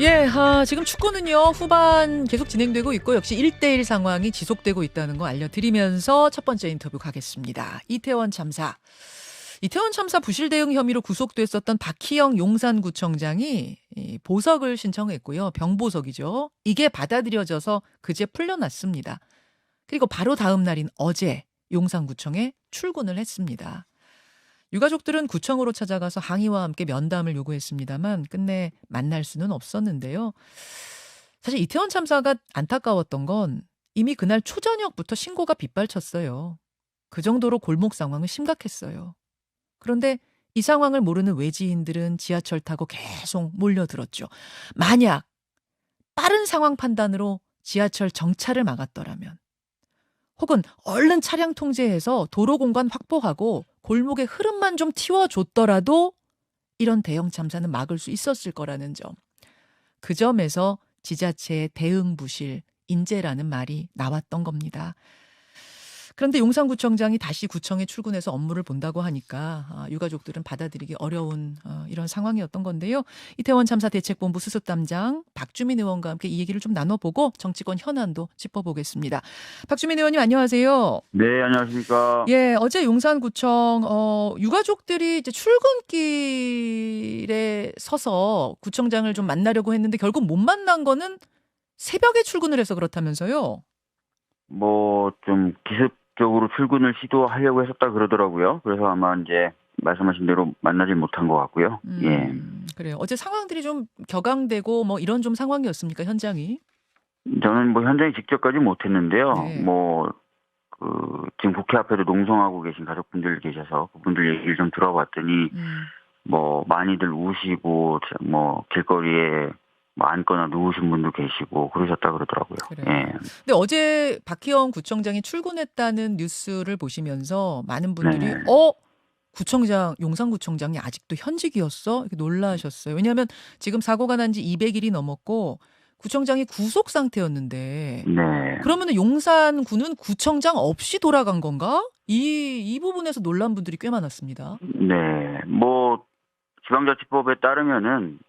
예, 지금 축구는요, 후반 계속 진행되고 있고, 역시 1대1 상황이 지속되고 있다는 거 알려드리면서 첫 번째 인터뷰 가겠습니다. 이태원 참사. 이태원 참사 부실 대응 혐의로 구속됐었던 박희영 용산구청장이 이 보석을 신청했고요. 병보석이죠. 이게 받아들여져서 그제 풀려났습니다. 그리고 바로 다음 날인 어제 용산구청에 출근을 했습니다. 유가족들은 구청으로 찾아가서 항의와 함께 면담을 요구했습니다만 끝내 만날 수는 없었는데요. 사실 이태원 참사가 안타까웠던 건 이미 그날 초저녁부터 신고가 빗발쳤어요. 그 정도로 골목 상황은 심각했어요. 그런데 이 상황을 모르는 외지인들은 지하철 타고 계속 몰려들었죠. 만약 빠른 상황 판단으로 지하철 정차를 막았더라면, 혹은 얼른 차량 통제해서 도로 공간 확보하고 골목의 흐름만 좀 틔워줬더라도 이런 대형 참사는 막을 수 있었을 거라는 점. 그 점에서 지자체의 대응 부실, 인재라는 말이 나왔던 겁니다. 그런데 용산구청장이 다시 구청에 출근해서 업무를 본다고 하니까 유가족들은 받아들이기 어려운 이런 상황이었던 건데요. 이태원 참사 대책본부 수습담장 박주민 의원과 함께 이 얘기를 좀 나눠보고 정치권 현안도 짚어보겠습니다. 박주민 의원님 안녕하세요. 네, 안녕하십니까. 예, 어제 용산구청 유가족들이 이제 출근길에 서서 구청장을 좀 만나려고 했는데 결국 못 만난 거는 새벽에 출근을 해서 그렇다면서요? 좀 기습적으로 출근을 시도하려고 했었다 그러더라고요. 그래서 아마 이제 말씀하신 대로 만나지 못한 것 같고요. 예. 그래요. 어제 상황들이 좀 격앙되고 뭐 이런 좀 상황이었습니까, 현장이? 저는 현장에 직접까지 못했는데요. 네. 지금 국회 앞에도 농성하고 계신 가족분들 계셔서 그분들 얘기를 좀 들어봤더니, 많이들 우시고, 길거리에 앉거나 누우신 분도 계시고 그러셨다 그러더라고요. 그래요. 예. 근데 어제 박희영 구청장이 출근했다는 뉴스를 보시면서 많은 분들이 네. 구청장, 용산구청장이 아직도 현직이었어? 이렇게 놀라셨어요. 왜냐하면 지금 사고가 난 지 200일이 넘었고 구청장이 구속 상태였는데 네. 그러면은 용산구는 구청장 없이 돌아간 건가? 이 부분에서 놀란 분들이 꽤 많았습니다. 네. 지방자치법에 따르면은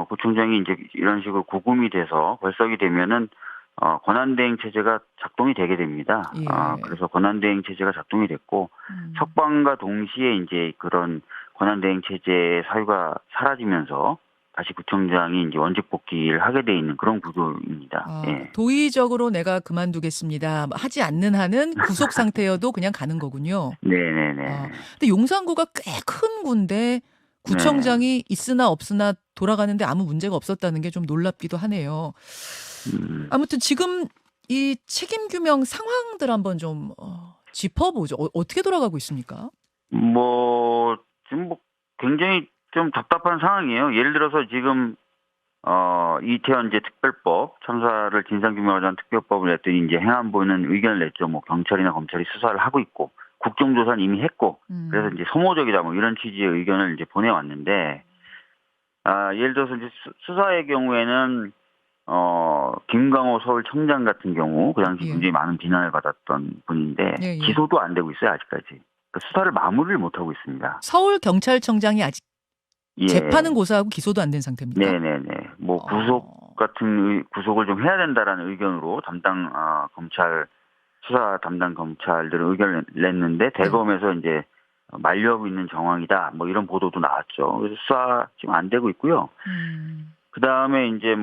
구청장이 이제 이런 식으로 구금이 돼서 벌석이 되면은 권한대행 체제가 작동이 되게 됩니다. 예. 그래서 권한대행 체제가 작동이 됐고 석방과 동시에 이제 그런 권한대행 체제의 사유가 사라지면서 다시 구청장이 이제 원직 복귀를 하게 돼 있는 그런 구조입니다. 예. 도의적으로 내가 그만두겠습니다. 하지 않는 한은 구속 상태여도 그냥 가는 거군요. 네네네. 근데 용산구가 꽤 큰 구인데 구청장이 있으나 없으나 돌아가는데 아무 문제가 없었다는 게 좀 놀랍기도 하네요. 아무튼 지금 이 책임 규명 상황들 한번 좀 짚어보죠. 어떻게 돌아가고 있습니까? 지금 굉장히 좀 답답한 상황이에요. 예를 들어서 지금 이태원 이제 특별법, 참사를 진상규명하자는 특별법을 냈더니 이제 행안부는 의견을 냈죠. 경찰이나 검찰이 수사를 하고 있고 국정조사는 이미 했고 그래서 이제 소모적이다 이런 취지의 의견을 이제 보내왔는데 예를 들어서 이제 수사의 경우에는 김광호 서울청장 같은 경우 그 당시 굉장히 많은 비난을 받았던 분인데 기소도 안 되고 있어요 아직까지. 그러니까 수사를 마무리를 못 하고 있습니다. 서울경찰청장이 아직 재판은 고사하고 기소도 안 된 상태입니까? 네네네. 구속을 좀 해야 된다라는 의견으로 수사 담당 검찰들은 의견을 냈는데 대검에서 이제 만류하고 있는 정황이다. 이런 보도도 나왔죠. 그래서 수사 지금 안 되고 있고요. 그 다음에 이제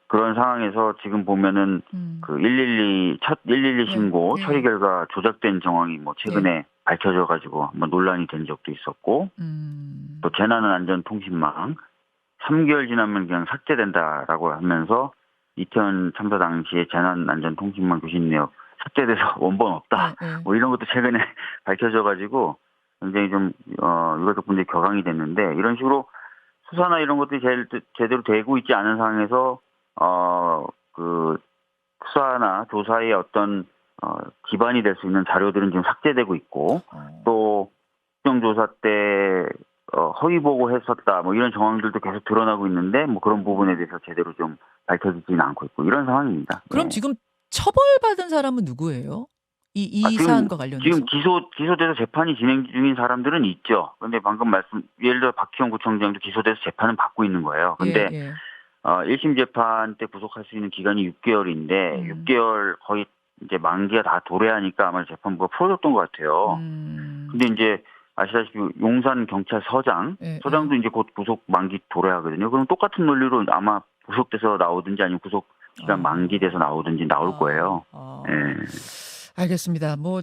그런 상황에서 지금 보면은 첫 112 신고 처리 결과 조작된 정황이 최근에 밝혀져 가지고 한번 논란이 된 적도 있었고 또 재난안전통신망 3개월 지나면 그냥 삭제된다라고 하면서 이태원 참사 당시에 재난안전통신망 교신 내역 삭제돼서 원본 없다. 이런 것도 최근에 밝혀져 가지고 굉장히 좀 유가족분들이 격앙이 됐는데 이런 식으로 수사나 이런 것들이 제대로 되고 있지 않은 상황에서 수사나 조사의 어떤 기반이 될 수 있는 자료들은 지금 삭제되고 있고 또 국정조사 때 허위 보고했었다 이런 정황들도 계속 드러나고 있는데 그런 부분에 대해서 제대로 좀 밝혀지지는 않고 있고 이런 상황입니다. 그럼 지금 처벌받은 사람은 누구예요? 이 지금 사안과 관련해서. 기소돼서 재판이 진행 중인 사람들은 있죠. 근데 방금 예를 들어 박희영 구청장도 기소돼서 재판은 받고 있는 거예요. 근데 예. 1심 재판 때 구속할 수 있는 기간이 6개월인데 6개월 거의 이제 만기가 다 도래하니까 아마 재판부가 풀어줬던 것 같아요. 근데 이제 아시다시피 용산 경찰서장, 예. 서장도 이제 곧 구속 만기 도래하거든요. 그럼 똑같은 논리로 아마 구속돼서 나오든지 아니면 구속 기간 만기돼서 나오든지 나올 거예요. 예. 알겠습니다. 뭐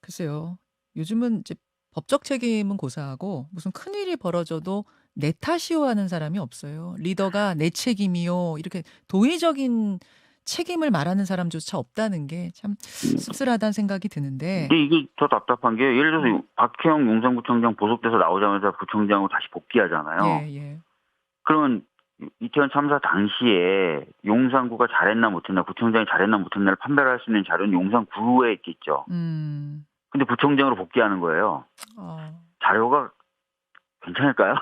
글쎄요. 요즘은 이제 법적 책임은 고사하고 무슨 큰일이 벌어져도 내 탓이요 하는 사람이 없어요. 리더가 내 책임이요. 이렇게 도의적인 책임을 말하는 사람조차 없다는 게 참 씁쓸하다는 생각이 드는데. 근데 이게 더 답답한 게 예를 들어서 박혜영 용산구청장 보석돼서 나오자마자 구청장으로 다시 복귀하잖아요. 예. 그러면 이태원 참사 당시에 용산구가 잘했나 못했나, 구청장이 잘했나 못했나를 판별할 수 있는 자료는 용산구에 있겠죠. 근데 부청장으로 복귀하는 거예요. 자료가 괜찮을까요?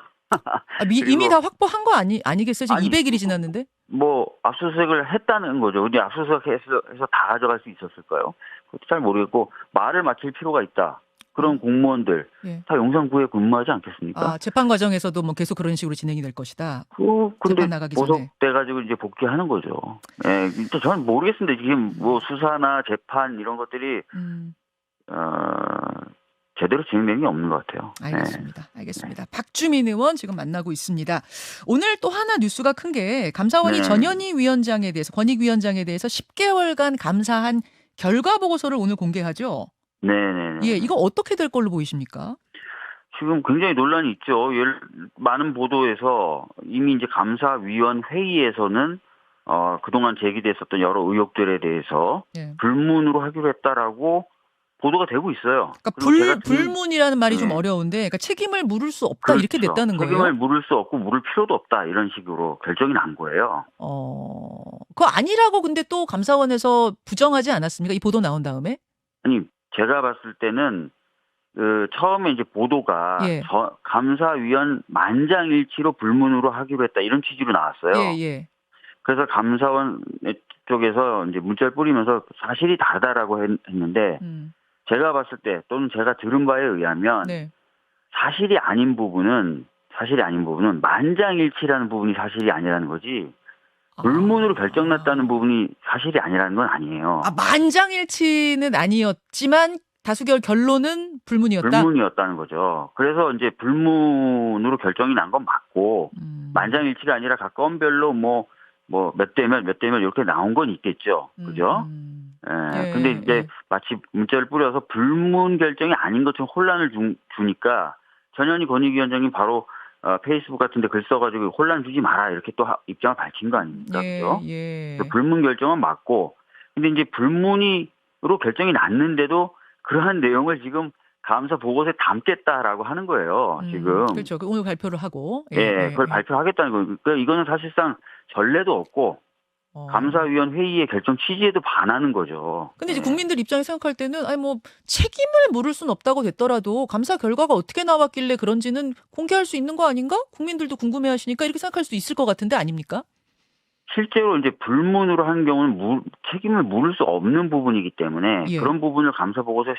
이미 다 확보한 거 아니겠어요? 지금 200일이 지났는데? 뭐 압수수색을 했다는 거죠. 근데 압수수색해서 다 가져갈 수 있었을까요? 그것도 잘 모르겠고 말을 맞출 필요가 있다. 그런 공무원들 다 용산구에 근무하지 않겠습니까? 재판 과정에서도 뭐 계속 그런 식으로 진행이 될 것이다. 근데 재판 나가기 전에. 보석돼가지고 이제 복귀하는 거죠. 예, 저는 모르겠습니다. 지금 뭐 수사나 재판 이런 것들이 제대로 진행된 게 없는 것 같아요. 알겠습니다. 박주민 의원 지금 만나고 있습니다. 오늘 또 하나 뉴스가 큰 게 감사원이 전현희 위원장에 대해서, 권익위원장에 대해서 10개월간 감사한 결과 보고서를 오늘 공개하죠. 네네. 예, 이거 어떻게 될 걸로 보이십니까? 지금 굉장히 논란이 있죠. 많은 보도에서 이미 이제 감사위원 회의에서는 그동안 제기됐었던 여러 의혹들에 대해서 불문으로 하기로 했다라고 보도가 되고 있어요. 그러니까 불문이라는 말이 좀 어려운데, 그러니까 책임을 물을 수 없다 이렇게 됐다는 거예요. 책임을 물을 수 없고 물을 필요도 없다 이런 식으로 결정이 난 거예요. 그거 아니라고 근데 또 감사원에서 부정하지 않았습니까? 이 보도 나온 다음에? 아니 제가 봤을 때는 처음에 이제 보도가 감사위원 만장일치로 불문으로 하기로 했다 이런 취지로 나왔어요. 예. 그래서 감사원 쪽에서 이제 문자를 뿌리면서 사실이 다르다라고 했는데 제가 봤을 때 또는 제가 들은 바에 의하면 사실이 아닌 부분은 만장일치라는 부분이 사실이 아니라는 거지 불문으로 결정났다는 부분이 사실이 아니라는 건 아니에요. 만장일치는 아니었지만 다수결 결론은 불문이었다? 불문이었다는 거죠. 그래서 이제 불문으로 결정이 난 건 맞고 만장일치가 아니라 각 건별로 뭐 몇 대 몇 이렇게 나온 건 있겠죠. 그죠? 근데 이제 마치 문자를 뿌려서 불문 결정이 아닌 것처럼 혼란을 주니까 전현희 권익위원장님 바로 페이스북 같은 데 글 써가지고 혼란 주지 마라 이렇게 또 입장을 밝힌 거 아닙니까? 그죠? 불문 결정은 맞고 근데 이제 불문으로 결정이 났는데도 그러한 내용을 지금 감사 보고서에 담겠다라고 하는 거예요. 지금. 그렇죠. 오늘 발표를 하고. 그걸 발표하겠다는 거예요. 그러니까 이거는 사실상 전례도 없고 감사위원 회의의 결정 취지에도 반하는 거죠. 근데 이제 국민들 입장에 생각할 때는 책임을 물을 수는 없다고 됐더라도 감사 결과가 어떻게 나왔길래 그런지는 공개할 수 있는 거 아닌가? 국민들도 궁금해하시니까 이렇게 생각할 수 있을 것 같은데 아닙니까? 실제로 이제 불문으로 하는 경우는 책임을 물을 수 없는 부분이기 때문에 그런 부분을 감사 보고서에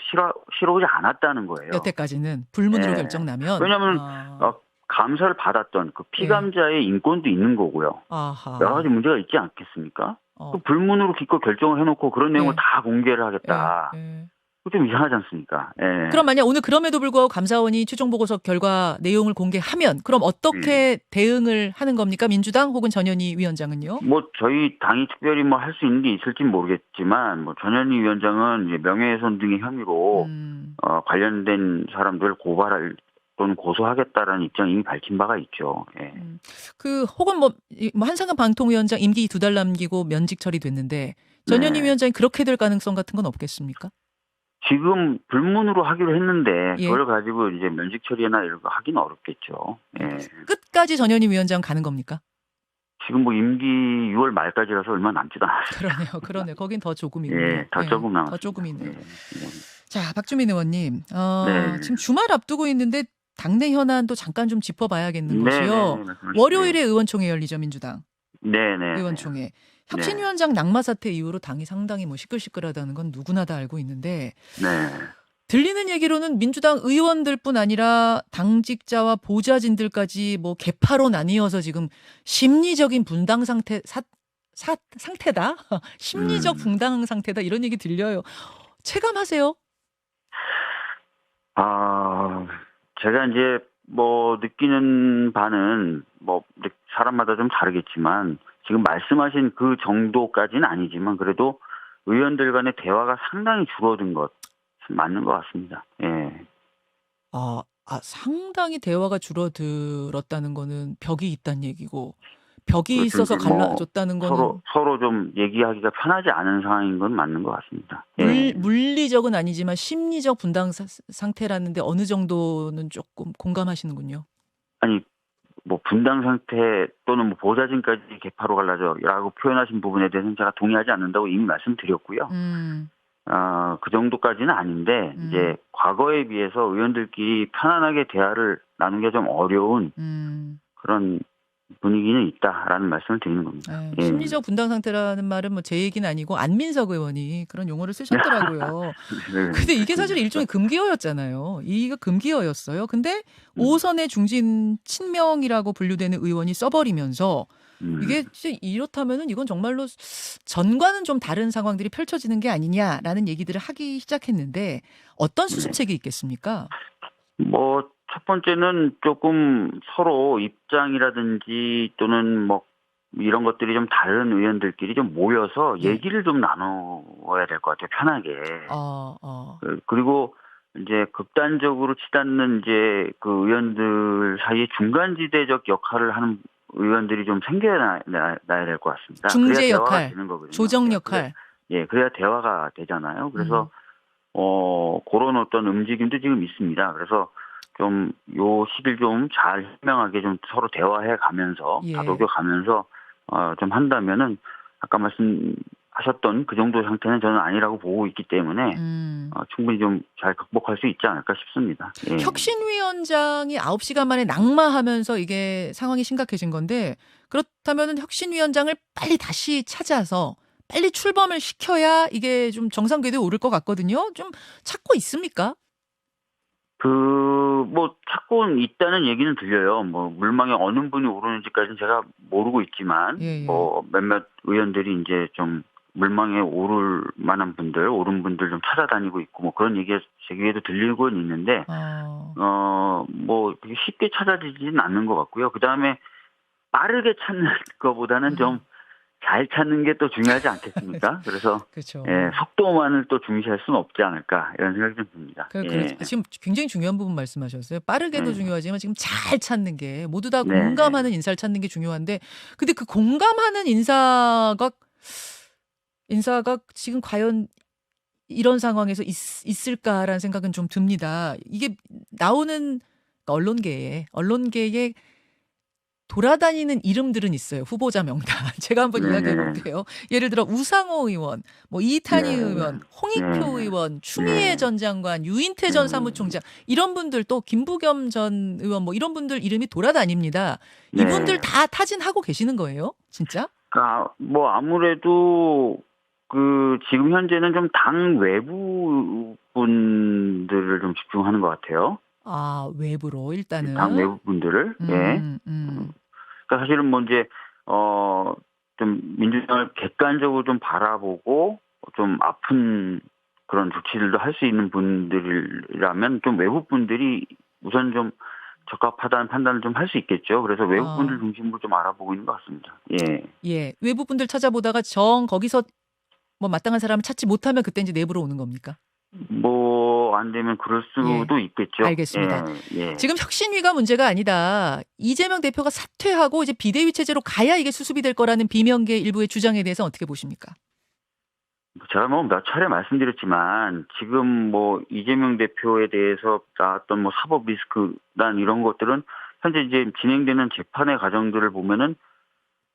실어오지 않았다는 거예요. 여태까지는 불문으로 결정나면. 왜냐하면 감사를 받았던 그 피감자의 인권도 있는 거고요. 여러 가지 문제가 있지 않겠습니까? 그 불문으로 기껏 결정을 해놓고 그런 내용을 다 공개를 하겠다. 좀 이상하지 않습니까? 그럼 만약 오늘 그럼에도 불구하고 감사원이 최종 보고서 결과 내용을 공개하면 그럼 어떻게 대응을 하는 겁니까? 민주당 혹은 전현희 위원장은요? 저희 당이 특별히 할 수 있는 게 있을지는 모르겠지만 전현희 위원장은 이제 명예훼손 등의 혐의로 관련된 사람들 고발할 또는 고소하겠다라는 입장 이미 밝힌 바가 있죠. 혹은 한상현 방통위원장 임기 2달 남기고 면직 처리됐는데 전현희 위원장이 그렇게 될 가능성 같은 건 없겠습니까? 지금 불문으로 하기로 했는데 그걸 가지고 이제 면직 처리나 이런 거 하기는 어렵겠죠. 끝까지 전현희 위원장 가는 겁니까? 지금 임기 6월 말까지라서 얼마 남지도 않았어요. 그러네요. 거긴 더 조금이네요. 더 조금 남았어요. 더 조금이네요. 자, 박주민 의원님. 지금 주말 앞두고 있는데 당내 현안도 잠깐 좀 짚어봐야겠는 것이요. 월요일에 의원총회 열리죠, 민주당. 네네. 의원총회. 네. 혁신위원장 낙마 사태 이후로 당이 상당히 뭐 시끌시끌하다는 건 누구나 다 알고 있는데 네. 들리는 얘기로는 민주당 의원들뿐 아니라 당직자와 보좌진들까지 뭐 개파로 나뉘어서 지금 심리적인 분당 상태다. 심리적 음. 분당 상태다. 이런 얘기 들려요. 체감하세요? 아, 제가 이제 뭐 느끼는 바는 뭐 사람마다 좀 다르겠지만 지금 말씀하신 그 정도까지는 아니지만 그래도 의원들 간의 대화가 상당히 줄어든 것 맞는 것 같습니다. 예. 상당히 대화가 줄어들었다는 거는 벽이 있다는 얘기고 벽이 그렇죠. 있어서 이제 뭐 갈라졌다는 서로 거는 서로 좀 얘기하기가 편하지 않은 상황인 건 맞는 것 같습니다. 예. 물리적은 아니지만 심리적 분당 상태라는데 어느 정도는 조금 공감하시는군요. 아니 뭐 분당 상태 또는 뭐 보좌진까지 개파로 갈라져라고 표현하신 부분에 대해서는 제가 동의하지 않는다고 이미 말씀드렸고요. 음, 그 정도까지는 아닌데 이제 과거에 비해서 의원들끼리 편안하게 대화를 나누기가 좀 어려운 그런 분위기는 있다라는 말씀을 드리는 겁니다. 예. 심리적 분당 상태라는 말은 뭐 제 얘기는 아니고 안민석 의원이 그런 용어를 쓰셨더라고요. 근데 이게 사실 일종의 금기어였잖아요. 이게 금기어였어요. 근데 5선의 중진 친명이라고 분류되는 의원이 써버리면서 이게 진짜 이렇다면은 이건 정말로 전과는 좀 다른 상황들이 펼쳐지는 게 아니냐라는 얘기들을 하기 시작했는데 어떤 수습책이 있겠습니까? 뭐 첫 번째는 조금 서로 입장이라든지 또는 뭐 이런 것들이 좀 다른 의원들끼리 좀 모여서 네. 얘기를 좀 나누어야 될 것 같아요. 편하게. 그리고 이제 극단적으로 치닫는 이제 그 의원들 사이에 중간지대적 역할을 하는 의원들이 좀 생겨나야 될 것 같습니다. 그래야 중재 대화가 역할, 되는 거거든요. 조정 역할. 그래야 대화가 되잖아요. 그래서 그런 어떤 움직임도 지금 있습니다. 그래서 좀 요 시기를 좀 잘 현명하게 좀 서로 대화해 가면서 예. 다독여 가면서 좀 한다면은 아까 말씀하셨던 그 정도 상태는 저는 아니라고 보고 있기 때문에 충분히 좀 잘 극복할 수 있지 않을까 싶습니다. 예. 혁신위원장이 9시간 만에 낙마하면서 이게 상황이 심각해진 건데 그렇다면 혁신위원장을 빨리 다시 찾아서 빨리 출범을 시켜야 이게 좀 정상 궤도에 오를 것 같거든요. 좀 찾고 있습니까? 뭐 찾고 있다는 얘기는 들려요. 뭐 물망에 어느 분이 오르는지까지는 제가 모르고 있지만 예. 뭐 몇몇 의원들이 이제 좀 물망에 오를 만한 분들, 오른 분들 좀 찾아다니고 있고 뭐 그런 얘기가 제 귀에도 들리고 있는데 뭐 되게 쉽게 찾아지지는 않는 것 같고요. 그다음에 빠르게 찾는 것보다는 좀 잘 찾는 게 또 중요하지 않겠습니까? 그래서 그렇죠. 속도만을 또 중시할 수는 없지 않을까 이런 생각이 좀 듭니다. 지금 굉장히 중요한 부분 말씀하셨어요. 빠르게도 중요하지만 지금 잘 찾는 게 모두 다 네. 공감하는 인사를 찾는 게 중요한데 근데 그 공감하는 인사가 지금 과연 이런 상황에서 있을까라는 생각은 좀 듭니다. 이게 나오는 언론계에 돌아다니는 이름들은 있어요. 후보자 명단. 제가 한번 이야기해 볼게요. 예를 들어 우상호 의원, 뭐 이탄희 의원, 홍익표 의원, 추미애 전 장관, 유인태 전 사무총장 이런 분들 또 김부겸 전 의원 뭐 이런 분들 이름이 돌아다닙니다. 이분들 다 타진하고 계시는 거예요? 진짜? 뭐 아무래도 지금 현재는 좀 당 외부 분들을 좀 집중하는 것 같아요. 외부로 일단은. 당 외부 분들을. 그러니까 사실은 뭐 이제 좀 민주당을 객관적으로 좀 바라보고 좀 아픈 그런 조치들도 할 수 있는 분들이라면 좀 외부 분들이 우선 좀 적합하다는 판단을 좀 할 수 있겠죠. 그래서 외부 분들 중심으로 좀 알아보고 있는 것 같습니다. 예. 외부 분들 찾아보다가 거기서 뭐 마땅한 사람을 찾지 못하면 그때 이제 내부로 오는 겁니까? 뭐 안 되면 그럴 수도 있겠죠. 알겠습니다. 지금 혁신위가 문제가 아니다. 이재명 대표가 사퇴하고 이제 비대위 체제로 가야 이게 수습이 될 거라는 비명계 일부의 주장에 대해서 어떻게 보십니까? 제가 뭐 몇 차례 말씀드렸지만 지금 뭐 이재명 대표에 대해서 나왔던 뭐 사법 리스크란 이런 것들은 현재 이제 진행되는 재판의 과정들을 보면은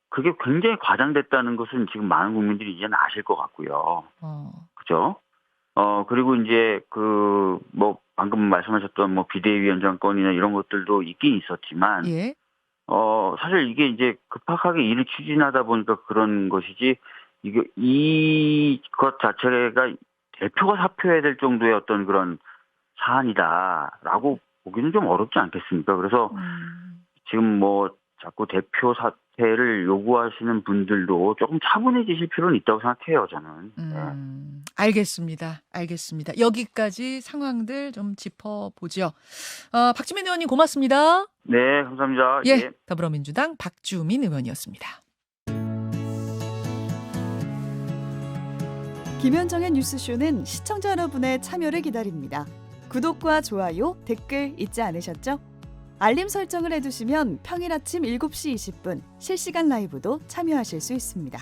그게 굉장히 과장됐다는 것은 지금 많은 국민들이 이제는 아실 것 같고요. 그죠? 그리고 이제 뭐 방금 말씀하셨던 뭐 비대위원장 건이나 이런 것들도 있긴 있었지만 사실 이게 이제 급하게 일을 추진하다 보니까 그런 것이지, 이것 자체가 대표가 사표해야 될 정도의 어떤 그런 사안이다라고 보기는 좀 어렵지 않겠습니까? 그래서 지금 뭐 자꾸 대표 사퇴를 요구하시는 분들도 조금 차분해지실 필요는 있다고 생각해요, 저는. 네. 알겠습니다. 알겠습니다. 여기까지 상황들 좀 짚어보죠. 박지민 의원님 고맙습니다. 네, 감사합니다. 예, 더불어민주당 박주민 의원이었습니다. 김현정의 뉴스쇼는 시청자 여러분의 참여를 기다립니다. 구독과 좋아요, 댓글 잊지 않으셨죠? 알림 설정을 해두시면 평일 아침 7시 20분 실시간 라이브도 참여하실 수 있습니다.